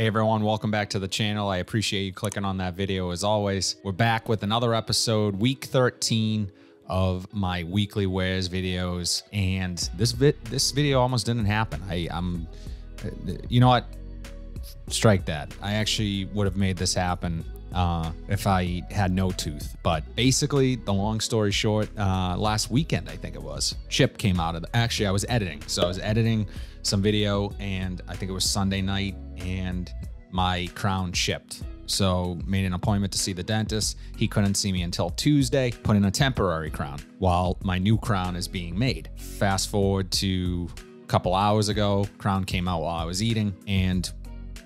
Hey everyone, welcome back to the channel. I appreciate you clicking on that video as always. We're back with another episode, week 13 of my weekly wears videos. And this video almost didn't happen. You know what? Strike that. I actually would have made this happen if I had no tooth. But basically, the long story short, last weekend, I think it was, Chip came out of actually, I was editing. So I was editing some video and I think it was Sunday night and my crown chipped. So made an appointment to see the dentist. He couldn't see me until Tuesday, put in a temporary crown while my new crown is being made. Fast forward to a couple hours ago, crown came out while I was eating and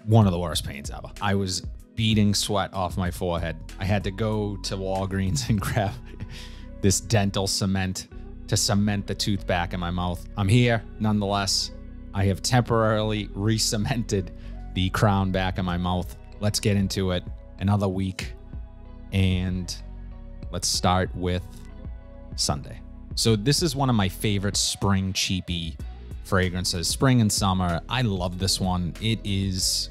one of the worst pains ever. I was beating sweat off my forehead. I had to go to Walgreens and grab this dental cement to cement the tooth back in my mouth. I'm here nonetheless. I have temporarily re-cemented the crown back in my mouth. Let's get into it. Another week. And let's start with Sunday. So this is one of my favorite spring cheapie fragrances. Spring and summer. I love this one. It is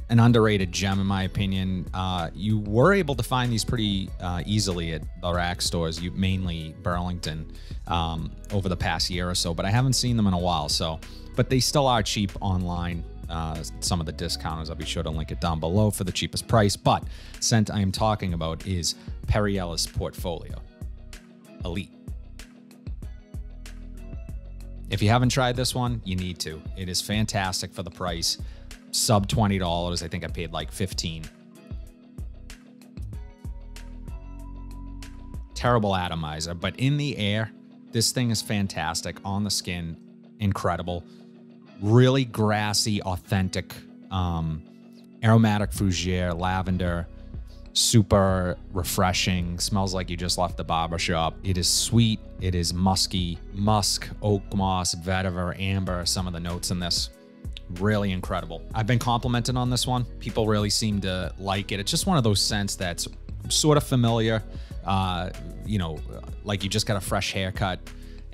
an underrated gem in my opinion. You were able to find these pretty easily at the rack stores, mainly Burlington, over the past year or so, but I haven't seen them in a while. But they still are cheap online. Some of the discounters, I'll be sure to link it down below for the cheapest price. But scent I am talking about is Ellis Portfolio Elite. If you haven't tried this one, you need to. It is fantastic for the price. Sub $20. I think I paid like $15. Terrible atomizer, but in the air, this thing is fantastic. On the skin, incredible. Really grassy, authentic, aromatic fougere, lavender, super refreshing. Smells like you just left the barber shop. It is sweet. It is musky. Musk, oak moss, vetiver, amber, some of the notes in this. Really incredible. I've been complimented on this one. People really seem to like it. It's just one of those scents that's sort of familiar. You know, like you just got a fresh haircut.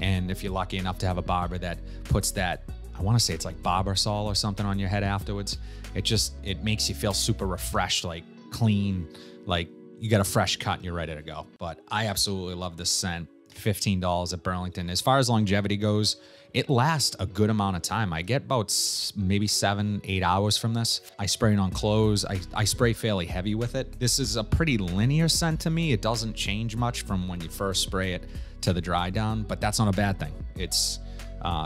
And if you're lucky enough to have a barber that puts that, I want to say it's like Barbasol or something on your head afterwards. It makes you feel super refreshed, like clean, like you got a fresh cut and you're ready to go. But I absolutely love this scent. $15 at Burlington. As far as longevity goes, it lasts a good amount of time. I get about maybe 7-8 hours from this. I spray it on clothes. I spray fairly heavy with it. This is a pretty linear scent to me. It doesn't change much from when you first spray it to the dry down, but that's not a bad thing. It's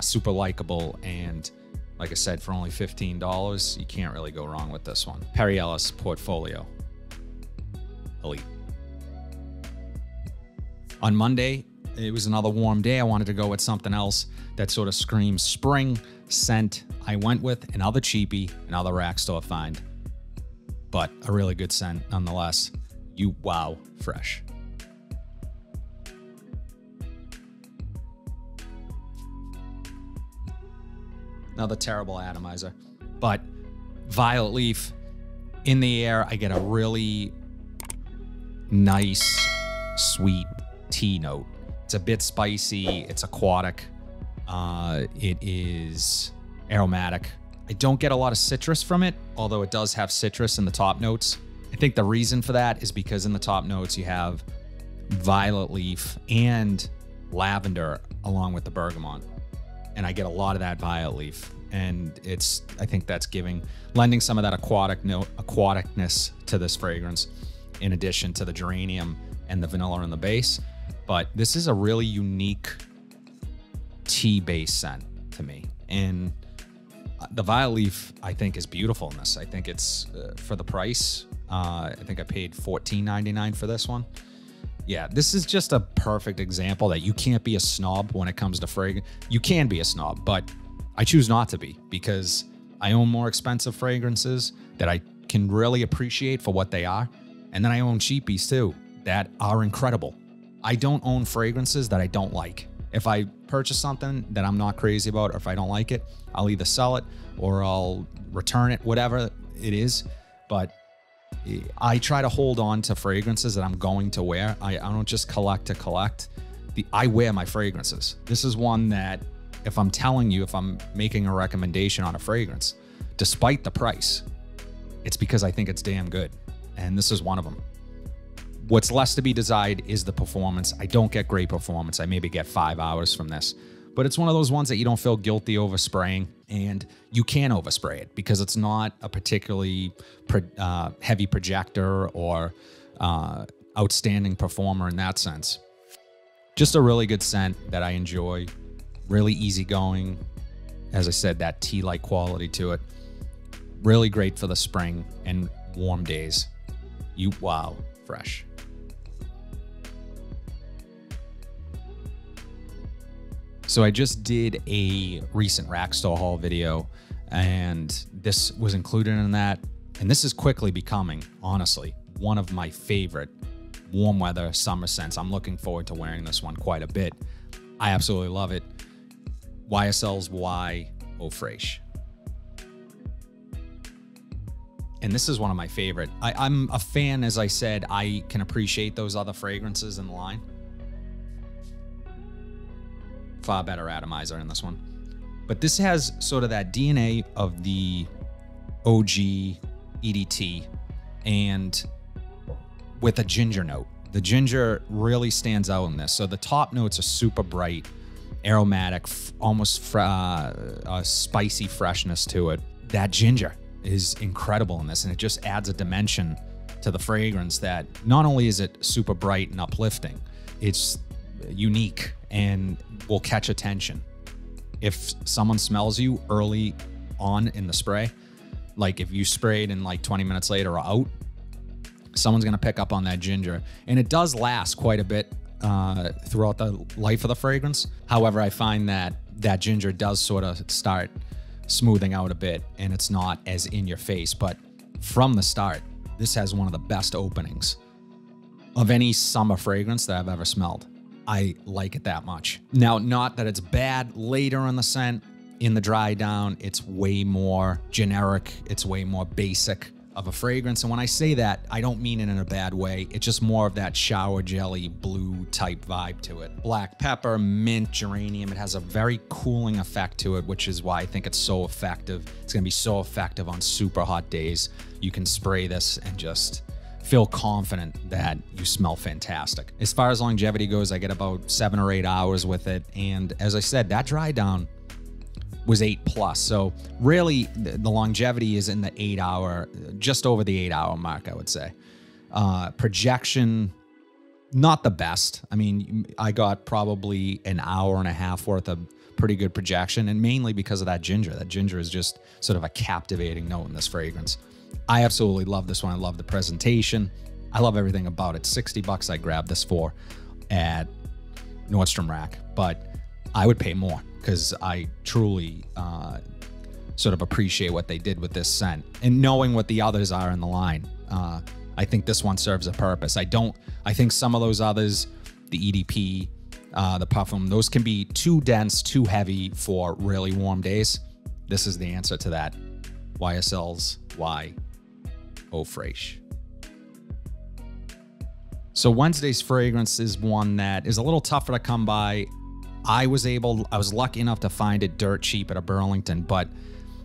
super likable, and like I said, for only $15, you can't really go wrong with this one. Ellis Portfolio Elite. On Monday, it was another warm day. I wanted to go with something else that sort of screams spring scent. I went with another cheapie, another rack store find, but a really good scent nonetheless. You wow fresh. Another terrible atomizer, but violet leaf. In the air, I get a really nice, sweet tea note. It's a bit spicy. It's aquatic. It is aromatic. I don't get a lot of citrus from it, although it does have citrus in the top notes. I think the reason for that is because in the top notes, you have violet leaf and lavender along with the bergamot. And I get a lot of that violet leaf. And I think that's lending some of that aquaticness to this fragrance, in addition to the geranium and the vanilla in the base. But this is a really unique tea-based scent to me. And the violet leaf, I think, is beautiful in this. I think it's, for the price, I think I paid $14.99 for this one. Yeah, this is just a perfect example that you can't be a snob when it comes to fragrance. You can be a snob, but I choose not to be, because I own more expensive fragrances that I can really appreciate for what they are. And then I own cheapies too that are incredible. I don't own fragrances that I don't like. If I purchase something that I'm not crazy about, or if I don't like it, I'll either sell it or I'll return it, whatever it is. But I try to hold on to fragrances that I'm going to wear. I don't just collect to collect. I wear my fragrances. This is one that if I'm telling you, if I'm making a recommendation on a fragrance, despite the price, it's because I think it's damn good. And this is one of them. What's less to be desired is the performance. I don't get great performance. I maybe get 5 hours from this, but it's one of those ones that you don't feel guilty over spraying, and you can overspray it because it's not a particularly heavy projector or outstanding performer in that sense. Just a really good scent that I enjoy, really easygoing. As I said, that tea-like quality to it. Really great for the spring and warm days. Wow, fresh. So I just did a recent rack store haul video, and this was included in that. And this is quickly becoming, honestly, one of my favorite warm weather summer scents. I'm looking forward to wearing this one quite a bit. I absolutely love it. YSL's Y Eau Fraiche. And this is one of my favorite. I'm a fan, as I said. I can appreciate those other fragrances in the line. Far better atomizer in this one. But this has sort of that DNA of the OG EDT and with a ginger note. The ginger really stands out in this. So the top notes are super bright, aromatic, almost a spicy freshness to it. That ginger is incredible in this, and it just adds a dimension to the fragrance that not only is it super bright and uplifting, it's unique and will catch attention. If someone smells you early on in the spray, like if you sprayed and like 20 minutes later or out, someone's gonna pick up on that ginger. And it does last quite a bit throughout the life of the fragrance. However, I find that that ginger does sort of start smoothing out a bit, and it's not as in your face. But from the start, this has one of the best openings of any summer fragrance that I've ever smelled. I like it that much. Now, not that it's bad later in the scent. In the dry down, it's way more generic. It's way more basic of a fragrance. And when I say that, I don't mean it in a bad way. It's just more of that shower jelly blue type vibe to it. Black pepper, mint, geranium. It has a very cooling effect to it, which is why I think it's so effective. It's gonna be so effective on super hot days. You can spray this and just feel confident that you smell fantastic. As far as longevity goes, I get about 7 or 8 hours with it. And as I said, that dry down was 8+. So really the longevity is in the 8 hour, just over the 8 hour mark, I would say. Projection, not the best. I mean, I got probably an hour and a half worth of pretty good projection, and mainly because of that ginger. That ginger is just sort of a captivating note in this fragrance. I absolutely love this one. I love the presentation. I love everything about it. $60 I grabbed this for at Nordstrom Rack, but I would pay more because I truly sort of appreciate what they did with this scent. And knowing what the others are in the line, I think this one serves a purpose. I think some of those others, the EDP, the Parfum, those can be too dense, too heavy for really warm days. This is the answer to that. YSL's Y Eau Fraiche. So Wednesday's fragrance is one that is a little tougher to come by. I was lucky enough to find it dirt cheap at a Burlington, but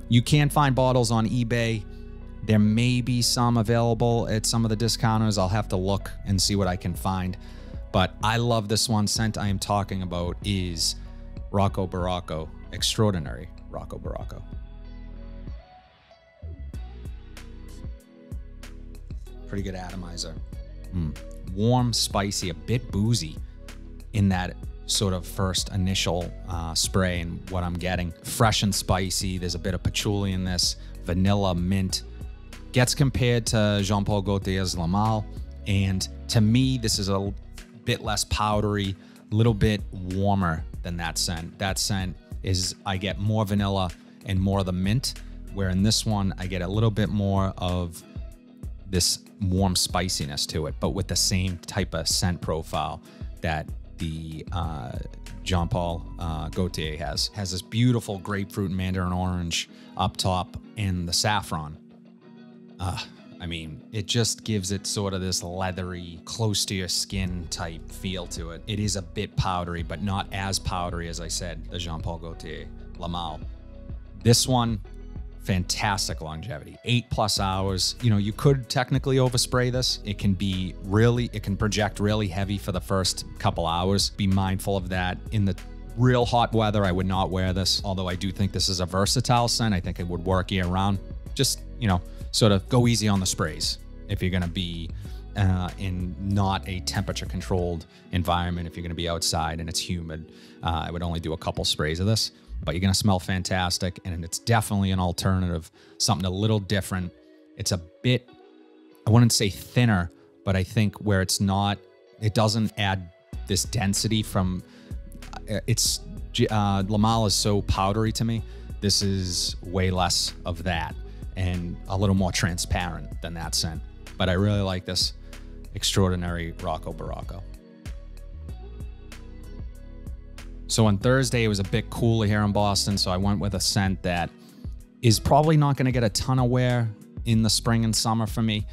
you can find bottles on eBay. There may be some available at some of the discounters. I'll have to look and see what I can find. But I love this one. Scent I am talking about is Rocco Barocco, Extraordinary Rocco Barocco. Pretty good atomizer. Warm, spicy, a bit boozy in that sort of first initial spray and what I'm getting. Fresh and spicy. There's a bit of patchouli in this. Vanilla, mint. Gets compared to Jean Paul Gaultier's La Malle. And to me, this is a bit less powdery, a little bit warmer than that scent. That scent is, I get more vanilla and more of the mint, where in this one, I get a little bit more of this warm spiciness to it, but with the same type of scent profile that the Jean Paul Gaultier has. Has this beautiful grapefruit and mandarin orange up top and the saffron. I mean, it just gives it sort of this leathery, close to your skin type feel to it. It is a bit powdery, but not as powdery as I said, the Jean Paul Gaultier La Malle. This one, fantastic longevity, 8+ hours. You know, you could technically overspray this. It can project really heavy for the first couple hours. Be mindful of that. In the real hot weather, I would not wear this, although I do think this is a versatile scent. I think it would work year round. Just, you know, sort of go easy on the sprays if you're gonna be in not a temperature controlled environment. If you're gonna be outside and it's humid, I would only do a couple sprays of this, but you're gonna smell fantastic. And it's definitely an alternative, something a little different. It's a bit, I wouldn't say thinner, but I think where it's not, it doesn't add this density from, Lamal is so powdery to me. This is way less of that and a little more transparent than that scent. But I really like this Extraordinaryrocco Barocco. So on Thursday, it was a bit cooler here in Boston, so I went with a scent that is probably not going to get a ton of wear in the spring and summer for me.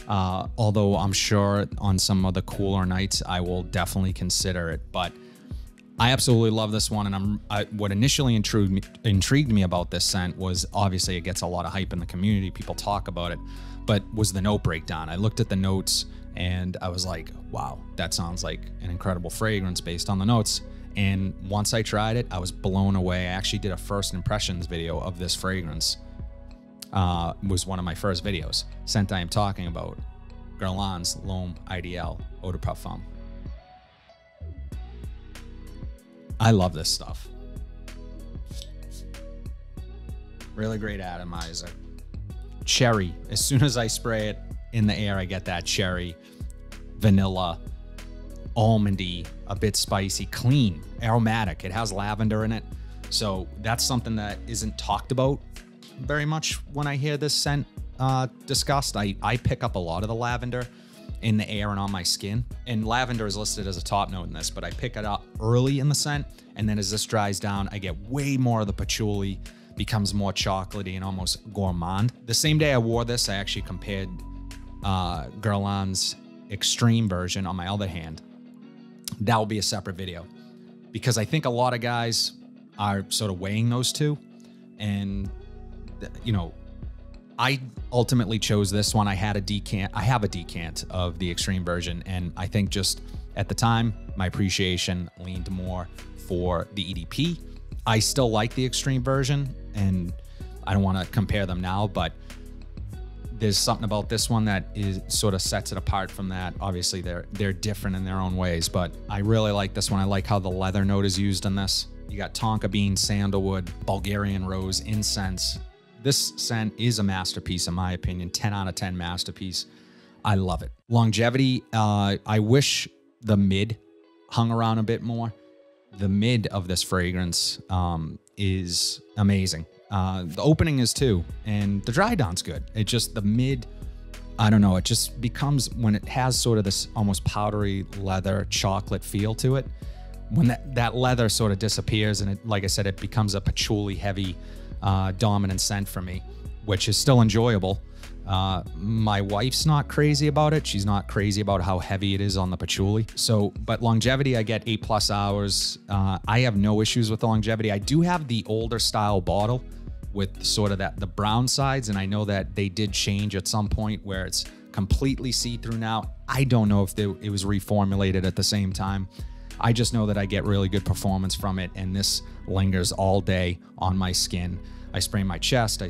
Although I'm sure on some of the cooler nights, I will definitely consider it. But I absolutely love this one, and what initially intrigued me about this scent was obviously it gets a lot of hype in the community. People talk about it, but was the note breakdown. I looked at the notes and I was like, wow, that sounds like an incredible fragrance based on the notes. And once I tried it, I was blown away. I actually did a first impressions video of this fragrance. Was one of my first videos. Scent I am talking about, Garland's L'Homme Ideal Eau de Parfum. I love this stuff. Really great atomizer. Cherry. As soon as I spray it in the air, I get that cherry, vanilla, almondy, a bit spicy, clean, aromatic. It has lavender in it. So that's something that isn't talked about very much when I hear this scent discussed. I pick up a lot of the lavender in the air and on my skin. And lavender is listed as a top note in this, but I pick it up early in the scent. And then as this dries down, I get way more of the patchouli, becomes more chocolatey and almost gourmand. The same day I wore this, I actually compared Garland's extreme version on my other hand. That will be a separate video because I think a lot of guys are sort of weighing those two. And, you know, I ultimately chose this one. I have a decant of the extreme version. And I think just at the time, my appreciation leaned more for the EDP. I still like the extreme version and I don't want to compare them now, but there's something about this one that sort of sets it apart from that. Obviously they're different in their own ways, but I really like this one. I like how the leather note is used in this. You got tonka bean, sandalwood, Bulgarian rose, incense. This scent is a masterpiece in my opinion, 10 out of 10 masterpiece. I love it. Longevity, I wish the mid hung around a bit more. The mid of this fragrance is amazing. The opening is too, and the dry down's good. It just, the mid, I don't know, it just becomes, when it has sort of this almost powdery leather chocolate feel to it, when that leather sort of disappears and it, like I said, it becomes a patchouli heavy dominant scent for me, which is still enjoyable. My wife's not crazy about it. She's not crazy about how heavy it is on the patchouli. So, but longevity, I get 8+ hours. I have no issues with the longevity. I do have the older style bottle with sort of the brown sides. And I know that they did change at some point where it's completely see-through now. I don't know if it was reformulated at the same time. I just know that I get really good performance from it. And this lingers all day on my skin. I spray my chest.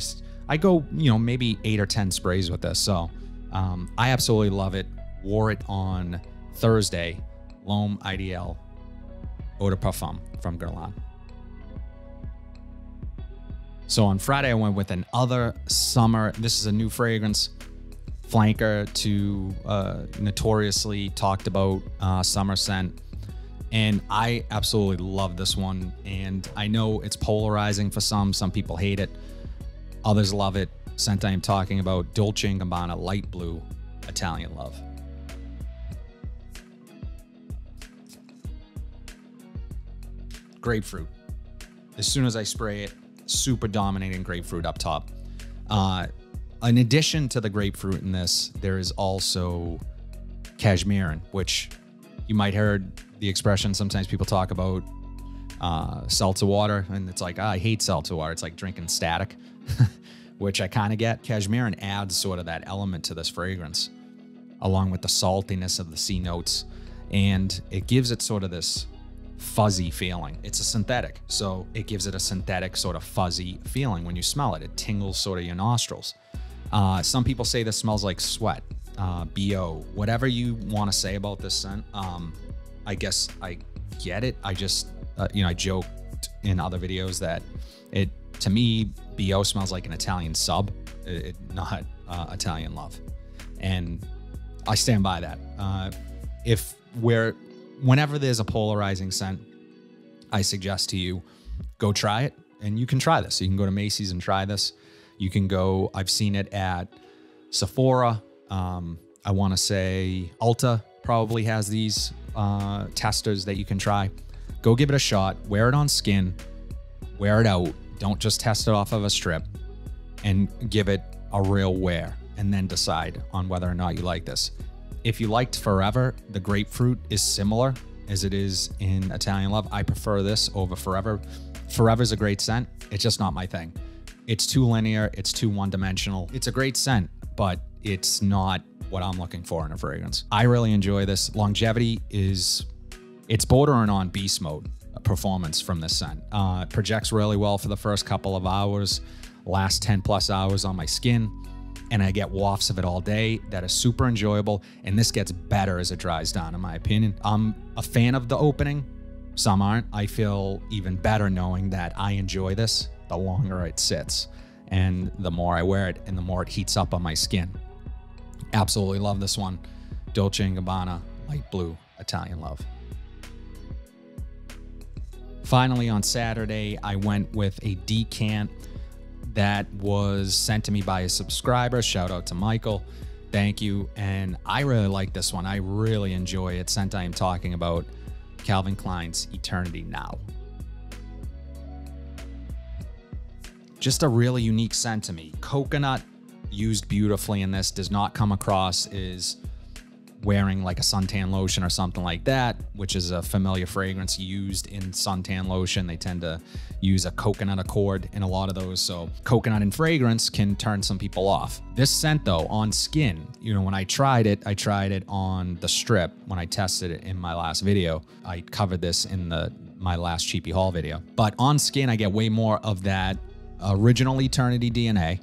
I go, you know, maybe 8 or 10 sprays with this. So I absolutely love it. Wore it on Thursday, L'Homme Ideal Eau de Parfum from Garland. So on Friday, I went with another summer. This is a new fragrance, flanker to notoriously talked about summer scent. And I absolutely love this one. And I know it's polarizing for some. Some people hate it. Others love it. Scent I am talking about, Dolce & Gabbana Light Blue Italian Love. Grapefruit. As soon as I spray it, super dominating grapefruit up top. In addition to the grapefruit in this, there is also cashmere, which you might heard the expression. Sometimes people talk about seltzer water, and it's like, I hate seltzer water. It's like drinking static. which I kind of get. Cashmere adds sort of that element to this fragrance, along with the saltiness of the C notes, and it gives it sort of this fuzzy feeling. It's a synthetic, so it gives it a synthetic sort of fuzzy feeling when you smell it. It tingles sort of your nostrils. Some people say this smells like sweat, BO, whatever you want to say about this scent. I guess I get it. I just, I joked in other videos that to me, BO smells like an Italian sub, not Italian love. And I stand by that. Whenever there's a polarizing scent, I suggest to you, go try it. And you can try this. You can go to Macy's and try this. You can go, I've seen it at Sephora. I want to say Ulta probably has these testers that you can try. Go give it a shot. Wear it on skin. Wear it out. Don't just test it off of a strip, and give it a real wear, and then decide on whether or not you like this. If you liked Forever, the grapefruit is similar as it is in Italian Love. I prefer this over Forever. Forever's a great scent. It's just not my thing. It's too linear. It's too one-dimensional. It's a great scent, but it's not what I'm looking for in a fragrance. I really enjoy this. Longevity it's bordering on beast mode performance from this scent. It projects really well for the first couple of hours, last 10 plus hours on my skin, and I get wafts of it all day that are super enjoyable, and this gets better as it dries down, in my opinion. I'm a fan of the opening. Some aren't. I feel even better knowing that I enjoy this the longer it sits, and the more I wear it, and the more it heats up on my skin. Absolutely love this one. Dolce & Gabbana Light Blue Italian Love. Finally, on Saturday, I went with a decant that was sent to me by a subscriber. Shout out to Michael. Thank you. And I really like this one. I really enjoy it. Scent I am talking about, Calvin Klein's Eternity Now. Just a really unique scent to me. Coconut used beautifully in this, does not come across as wearing like a suntan lotion or something like that, which is a familiar fragrance used in suntan lotion. They tend to use a coconut accord in a lot of those. So coconut in fragrance can turn some people off. This scent though, on skin, when I tried it on the strip when I tested it in my last video. I covered this in my last cheapie haul video. But on skin, I get way more of that original Eternity DNA.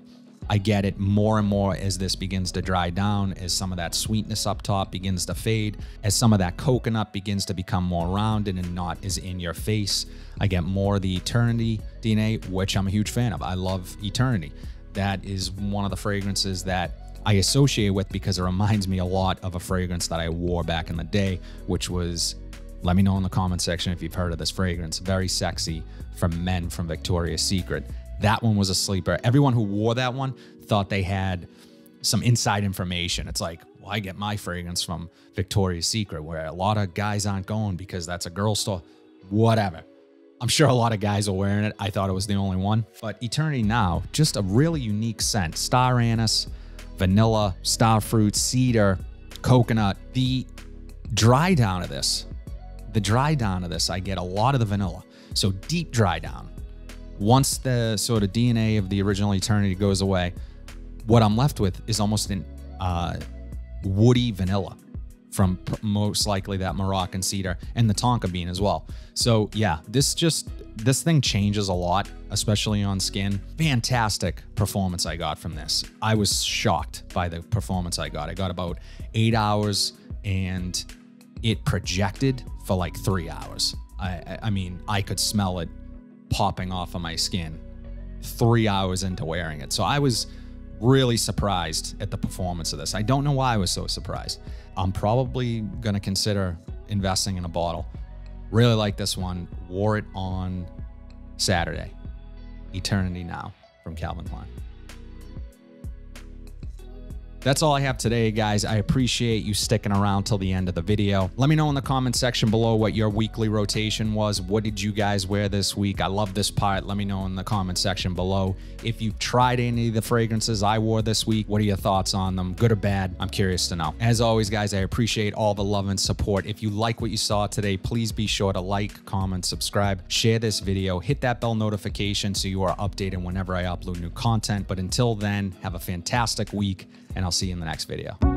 I get it more and more as this begins to dry down, as some of that sweetness up top begins to fade, as some of that coconut begins to become more rounded and not as in your face. I get more of the Eternity DNA, which I'm a huge fan of. I love Eternity. That is one of the fragrances that I associate with because it reminds me a lot of a fragrance that I wore back in the day, which was, let me know in the comment section if you've heard of this fragrance, Very Sexy from Men from Victoria's Secret. That one was a sleeper. Everyone who wore that one thought they had some inside information. It's like, well, I get my fragrance from Victoria's Secret, where a lot of guys aren't going because that's a girl store. Whatever. I'm sure a lot of guys are wearing it. I thought it was the only one. But Eternity Now, just a really unique scent. Star anise, vanilla, star fruit, cedar, coconut. The dry down of this, I get a lot of the vanilla. So deep dry down. Once the sort of DNA of the original Eternity goes away, what I'm left with is almost an woody vanilla from most likely that Moroccan cedar and the tonka bean as well. So yeah, this thing changes a lot, especially on skin. Fantastic performance I got from this. I was shocked by the performance I got. I got about 8 hours and it projected for like 3 hours. I mean, I could smell it popping off of my skin 3 hours into wearing it. So I was really surprised at the performance of this. I don't know why I was so surprised. I'm probably going to consider investing in a bottle. Really like this one. Wore it on Saturday. Eternity Now from Calvin Klein. That's all I have today, guys. I appreciate you sticking around till the end of the video. Let me know in the comment section below what your weekly rotation was. What did you guys wear this week? I love this part. Let me know in the comment section below. If you've tried any of the fragrances I wore this week, what are your thoughts on them? Good or bad? I'm curious to know. As always, guys, I appreciate all the love and support. If you like what you saw today, please be sure to like, comment, subscribe, share this video, hit that bell notification so you are updated whenever I upload new content. But until then, have a fantastic week, and I'll see you in the next video.